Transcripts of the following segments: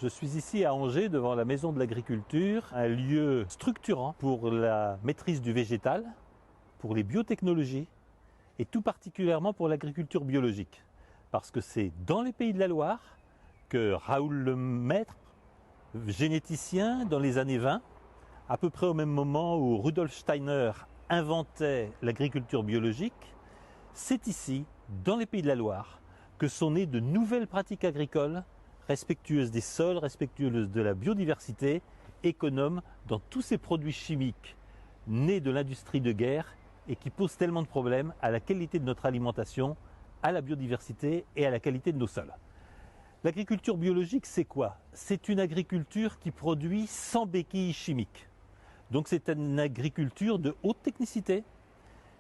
Je suis ici à Angers devant la Maison de l'Agriculture, un lieu structurant pour la maîtrise du végétal, pour les biotechnologies et tout particulièrement pour l'agriculture biologique. Parce que c'est dans les Pays de la Loire que Raoul Lemaître, généticien dans les années 20, à peu près au même moment où Rudolf Steiner inventait l'agriculture biologique, c'est ici, dans les Pays de la Loire, que sont nées de nouvelles pratiques agricoles respectueuses des sols, respectueuses de la biodiversité, économes dans tous ces produits chimiques nés de l'industrie de guerre et qui posent tellement de problèmes à la qualité de notre alimentation, à la biodiversité et à la qualité de nos sols. L'agriculture biologique, c'est quoi? C'est une agriculture qui produit sans béquilles chimiques. Donc c'est une agriculture de haute technicité,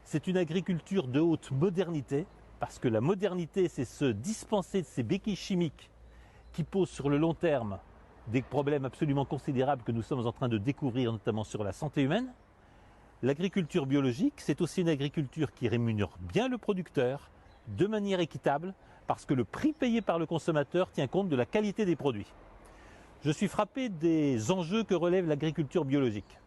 c'est une agriculture de haute modernité, parce que la modernité, c'est se dispenser de ces béquilles chimiques qui posent sur le long terme des problèmes absolument considérables que nous sommes en train de découvrir, notamment sur la santé humaine. L'agriculture biologique, c'est aussi une agriculture qui rémunère bien le producteur de manière équitable, parce que le prix payé par le consommateur tient compte de la qualité des produits. Je suis frappé des enjeux que relève l'agriculture biologique.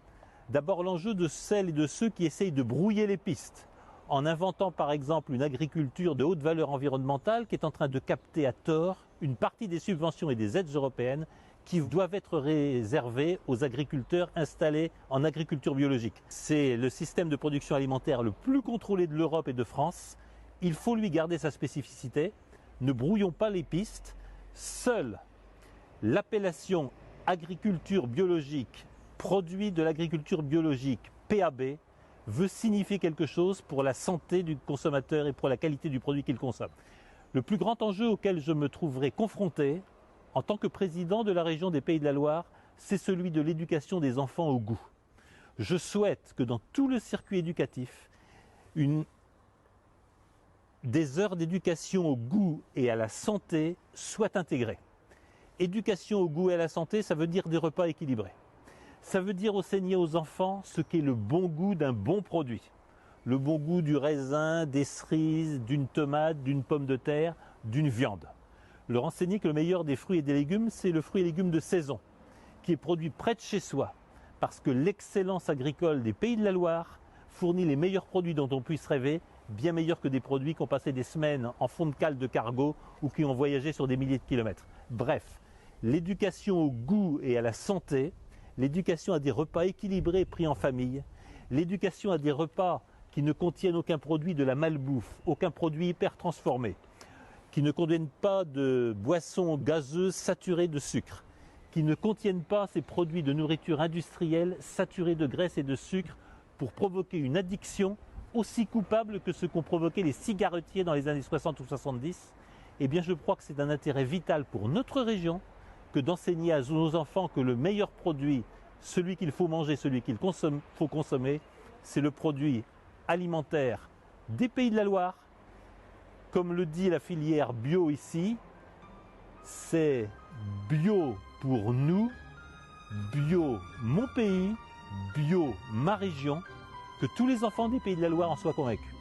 D'abord l'enjeu de celles et de ceux qui essayent de brouiller les pistes, en inventant par exemple une agriculture de haute valeur environnementale qui est en train de capter à tort une partie des subventions et des aides européennes qui doivent être réservées aux agriculteurs installés en agriculture biologique. C'est le système de production alimentaire le plus contrôlé de l'Europe et de France. Il faut lui garder sa spécificité. Ne brouillons pas les pistes. Seule l'appellation agriculture biologique, produit de l'agriculture biologique, PAB, veut signifier quelque chose pour la santé du consommateur et pour la qualité du produit qu'il consomme. Le plus grand enjeu auquel je me trouverai confronté en tant que président de la région des Pays de la Loire, c'est celui de l'éducation des enfants au goût. Je souhaite que dans tout le circuit éducatif, des heures d'éducation au goût et à la santé soient intégrées. Éducation au goût et à la santé, ça veut dire des repas équilibrés. Ça veut dire enseigner aux enfants ce qu'est le bon goût d'un bon produit. Le bon goût du raisin, des cerises, d'une tomate, d'une pomme de terre, d'une viande. Leur enseigner que le meilleur des fruits et des légumes, c'est le fruit et légumes de saison, qui est produit près de chez soi, parce que l'excellence agricole des Pays de la Loire fournit les meilleurs produits dont on puisse rêver, bien meilleurs que des produits qui ont passé des semaines en fond de cale de cargo ou qui ont voyagé sur des milliers de kilomètres. Bref, l'éducation au goût et à la santé, l'éducation à des repas équilibrés pris en famille, l'éducation à des repas qui ne contiennent aucun produit de la malbouffe, aucun produit hyper transformé, qui ne contiennent pas de boissons gazeuses saturées de sucre, qui ne contiennent pas ces produits de nourriture industrielle saturés de graisse et de sucre pour provoquer une addiction aussi coupable que ce qu'ont provoqué les cigarettiers dans les années 60 ou 70, eh bien je crois que c'est un intérêt vital pour notre région que d'enseigner à nos enfants que le meilleur produit, celui qu'il faut manger, celui qu'il faut consommer, c'est le produit alimentaire des Pays de la Loire. Comme le dit la filière bio ici, c'est bio pour nous, bio mon pays, bio ma région, que tous les enfants des Pays de la Loire en soient convaincus.